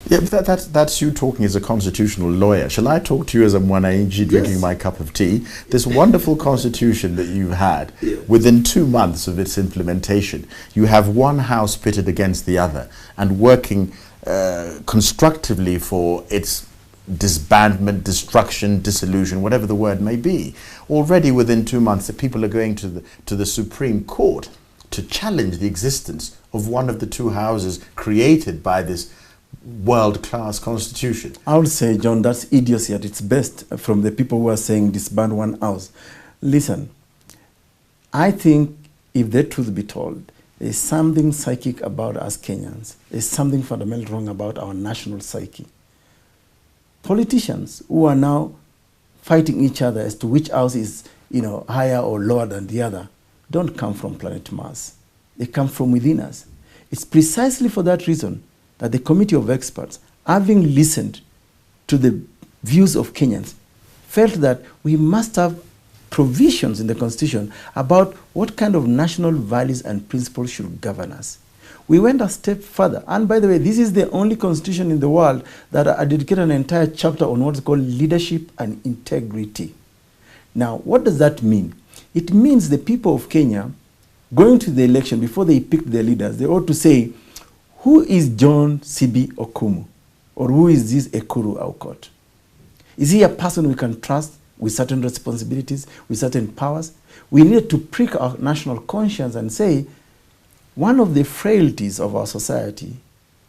Yeah, but that's you talking as a constitutional lawyer. Shall I talk to you as a Mwananchi drinking my cup of tea? This wonderful constitution that you've had, within 2 months of its implementation, you have one house pitted against the other and working constructively for its disbandment, destruction, dissolution, whatever the word may be. Already within 2 months, the people are going to the Supreme Court to challenge the existence of one of the two houses created by this world-class constitution. I would say, John, that's idiocy at its best from the people who are saying disband one house. Listen, I think if the truth be told, there's something psychic about us Kenyans. There's something fundamentally wrong about our national psyche. Politicians who are now fighting each other as to which house is, higher or lower than the other, don't come from planet Mars. They come from within us. It's precisely for that reason that the committee of experts, having listened to the views of Kenyans, felt that we must have provisions in the Constitution about what kind of national values and principles should govern us. We went a step further. And by the way, this is the only constitution in the world that I dedicated an entire chapter on what's called leadership and integrity. Now, what does that mean? It means the people of Kenya, going to the election, before they pick their leaders, they ought to say, who is John C.B. Okumu? Or who is this Ekuru Aukot? Is he a person we can trust with certain responsibilities, with certain powers? We need to prick our national conscience and say, one of the frailties of our society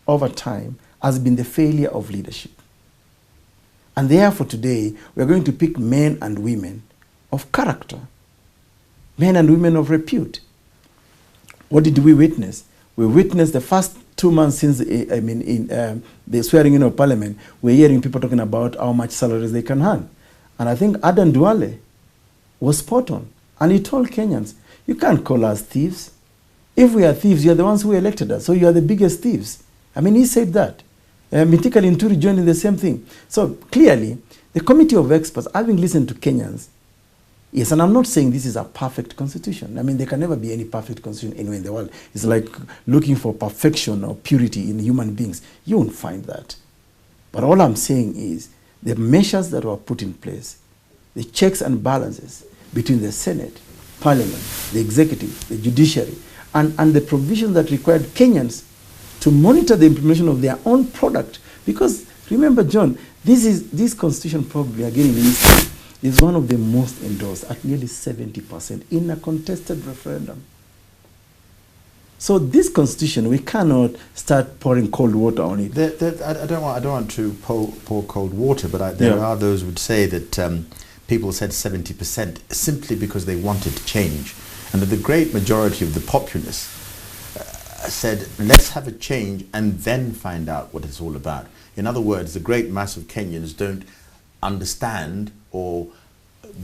over time has been the failure of leadership. And therefore today, we are going to pick men and women of character, men and women of repute. What did we witness? We witnessed the first 2 months since the swearing in of parliament, we're hearing people talking about how much salaries they can earn. And I think Adan Duale was spot on. And he told Kenyans, you can't call us thieves. If we are thieves, you're the ones who elected us, so you are the biggest thieves. I mean, he said that. Mitika Linturi joined in the same thing. So clearly, the committee of experts, having listened to Kenyans, yes, and I'm not saying this is a perfect constitution. I mean, there can never be any perfect constitution anywhere in the world. It's like looking for perfection or purity in human beings. You won't find that. But all I'm saying is the measures that were put in place, the checks and balances between the Senate, Parliament, the executive, the judiciary, and the provisions that required Kenyans to monitor the implementation of their own product. Because remember, John, this constitution probably, again in history, is one of the most endorsed at nearly 70% in a contested referendum. So this constitution, we cannot start pouring cold water on it. I don't want to pour cold water, but there are those who would say that people said 70% simply because they wanted change, and that the great majority of the populace said, let's have a change and then find out what it's all about. In other words, the great mass of Kenyans don't understand or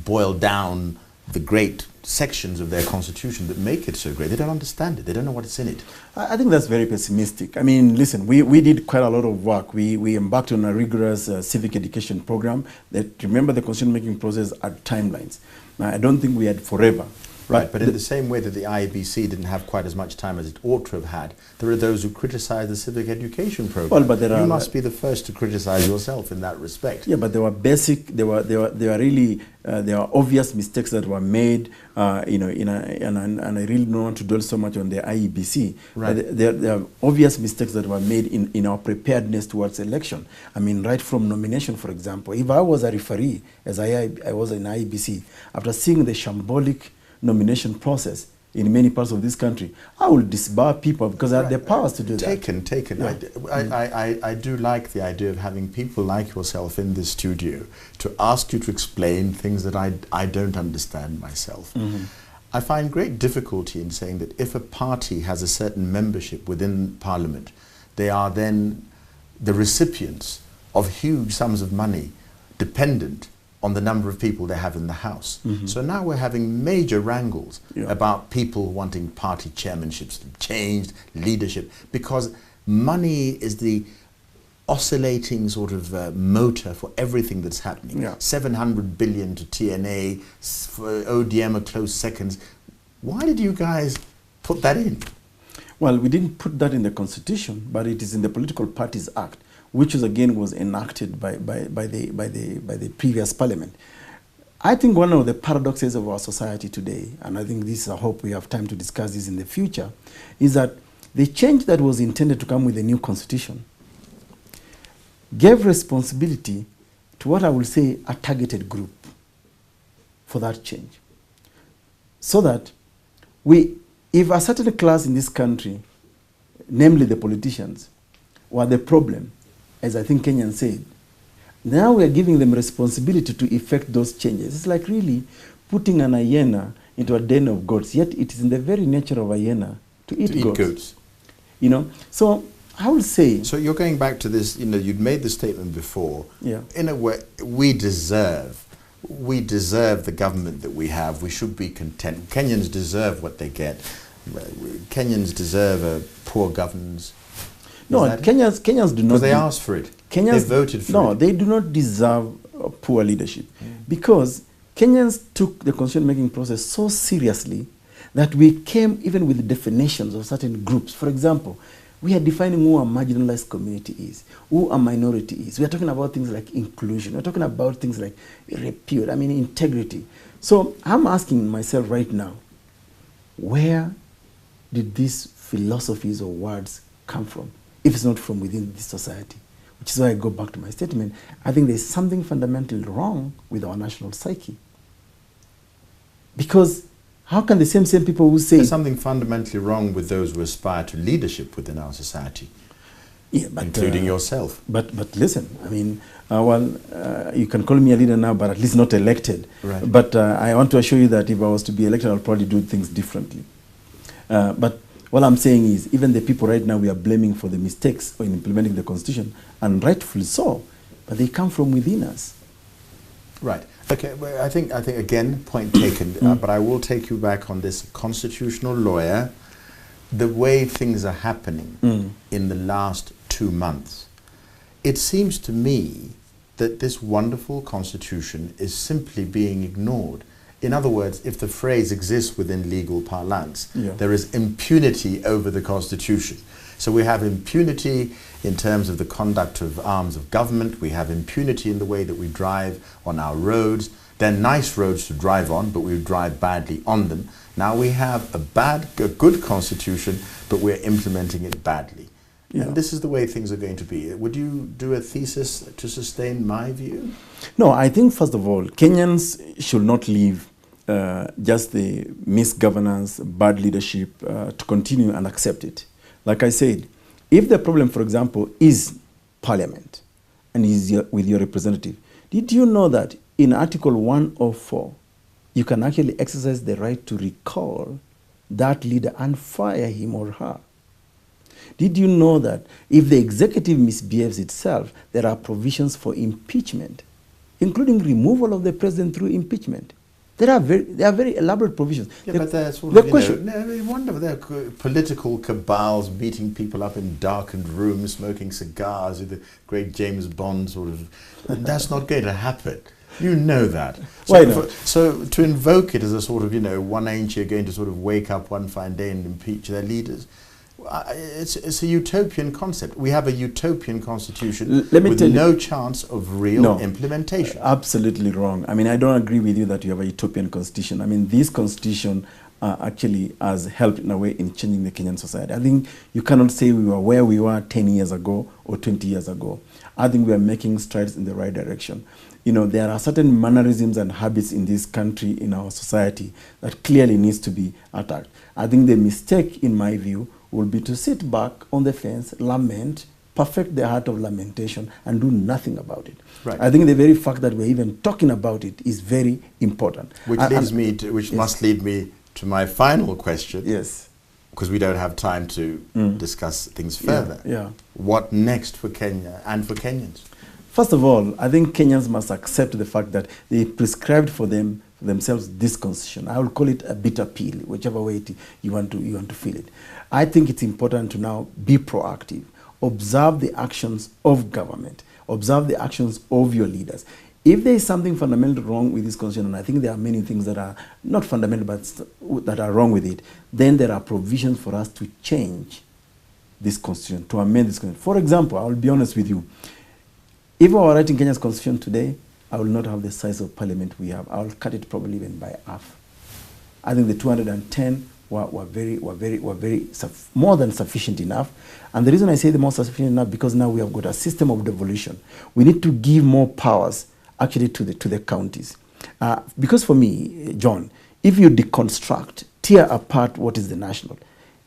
boil down the great sections of their constitution that make it so great. They don't understand it. They don't know what's in it. I think that's very pessimistic. I mean, listen, we did quite a lot of work. We embarked on a rigorous civic education program that, remember, the constitution making process had timelines. Now, I don't think we had forever. Right, but in the same way that the IEBC didn't have quite as much time as it ought to have had, there are those who criticize the civic education program. Well, but you must be the first to criticize yourself in that respect. Yeah, but there were there were obvious mistakes that were made, and I really don't want to dwell so much on the IEBC. Right. There are obvious mistakes that were made in our preparedness towards election. I mean, right from nomination, for example. If I was a referee, as I was in IEBC, after seeing the shambolic nomination process in many parts of this country, I will disbar people because I have the powers to do that. Taken. Yeah. I do like the idea of having people like yourself in this studio to ask you to explain things that I don't understand myself. Mm-hmm. I find great difficulty in saying that if a party has a certain membership within Parliament, they are then the recipients of huge sums of money dependent on the number of people they have in the House. Mm-hmm. So now we're having major wrangles about people wanting party chairmanships changed, leadership, because money is the oscillating sort of motor for everything that's happening. Yeah. 700 billion to TNA, for ODM a close seconds. Why did you guys put that in? Well, we didn't put that in the Constitution, but it is in the Political Parties Act, which was enacted by the previous parliament. I think one of the paradoxes of our society today, and I think this, I hope we have time to discuss this in the future, is that the change that was intended to come with the new constitution gave responsibility to what I will say a targeted group for that change. So that if a certain class in this country, namely the politicians, were the problem, as I think Kenyan said, now we are giving them responsibility to effect those changes. It's like really putting an hyena into a den of goats, yet it is in the very nature of a hyena to eat goats. You know, so I would say... So you're going back to this, you know, you'd made the statement before. Yeah. In a way, we deserve the government that we have. We should be content. Kenyans deserve what they get. Kenyans deserve a poor governance. No, Kenyans do not... Because they asked for it. They voted for it. No, they do not deserve poor leadership. Because Kenyans took the constitution-making process so seriously that we came even with definitions of certain groups. For example, we are defining who a marginalized community is, who a minority is. We are talking about things like inclusion. We're talking about things like repute, integrity. So I'm asking myself right now, where did these philosophies or words come from, if it's not from within this society? Which is why I go back to my statement. I think there's something fundamentally wrong with our national psyche. Because how can the same people who say... There's something fundamentally wrong with those who aspire to leadership within our society, including yourself. But listen, you can call me a leader now, but at least not elected. Right. But I want to assure you that if I was to be elected, I'll probably do things differently. But what I'm saying is, even the people right now we are blaming for the mistakes in implementing the Constitution, and rightfully so, but they come from within us. Right. Okay. Well, I think again, point taken. But I will take you back on this constitutional lawyer. The way things are happening in the last 2 months, it seems to me that this wonderful constitution is simply being ignored. In other words, if the phrase exists within legal parlance, there is impunity over the Constitution. So we have impunity in terms of the conduct of arms of government. We have impunity in the way that we drive on our roads. They're nice roads to drive on, but we drive badly on them. Now we have a good Constitution, but we're implementing it badly. Yeah. And this is the way things are going to be. Would you do a thesis to sustain my view? No, I think, first of all, Kenyans should not leave just the misgovernance, bad leadership to continue and accept it. Like I said, if the problem, for example, is Parliament and is with your representative, did you know that in Article 104, you can actually exercise the right to recall that leader and fire him or her? Did you know that if the executive misbehaves itself, there are provisions for impeachment, including removal of the president through impeachment? There are very elaborate provisions. Yeah, but they're sort of, wonderful. They're political cabals meeting people up in darkened rooms, smoking cigars with the great James Bond sort of. That's not going to happen. You know that. So, Why not? So to invoke it as a sort of, one ain't you going to sort of wake up one fine day and impeach their leaders, it's a utopian concept. We have a utopian constitution with no chance of real implementation. Absolutely wrong. I don't agree with you that you have a utopian constitution. This constitution actually has helped in a way in changing the Kenyan society. I think you cannot say we were where we were 10 years ago or 20 years ago. I think we are making strides in the right direction. There are certain mannerisms and habits in this country, in our society, that clearly needs to be attacked. I think the mistake, in my view, will be to sit back on the fence, lament, perfect the art of lamentation, and do nothing about it. Right. I think the very fact that we're even talking about it is very important. Which must lead me to my final question. Yes. Because we don't have time to discuss things further. Yeah. What next for Kenya and for Kenyans? First of all, I think Kenyans must accept the fact that they prescribed for themselves this constitution. I will call it a bitter pill, whichever way you want to feel it. I think it's important to now be proactive. Observe the actions of government. Observe the actions of your leaders. If there is something fundamentally wrong with this constitution, and I think there are many things that are not fundamental but that are wrong with it, then there are provisions for us to change this constitution, to amend this constitution. For example, I will be honest with you. If I were writing Kenya's constitution today, I will not have the size of parliament we have. I will cut it probably even by half. I think the 210 were more than sufficient enough. And the reason I say the more sufficient enough, because now we have got a system of devolution. We need to give more powers actually to the counties. Because for me, John, if you deconstruct, tear apart what is the national,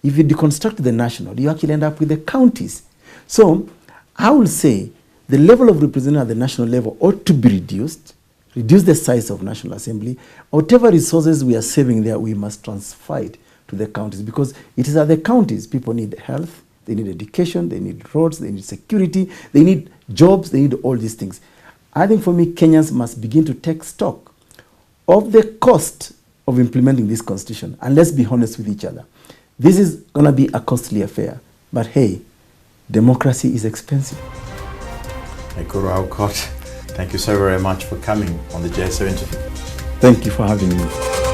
if you deconstruct the national, you actually end up with the counties. So I will say the level of representation at the national level ought to be reduce the size of National Assembly. Whatever resources we are saving there, we must transfer it to the counties, because it is at the counties people need health, they need education, they need roads, they need security, they need jobs, they need all these things. I think for me, Kenyans must begin to take stock of the cost of implementing this constitution, and let's be honest with each other. This is going to be a costly affair, but hey, democracy is expensive. Ekuru Aukot, thank you so very much for coming on the JSO interview. Thank you for having me.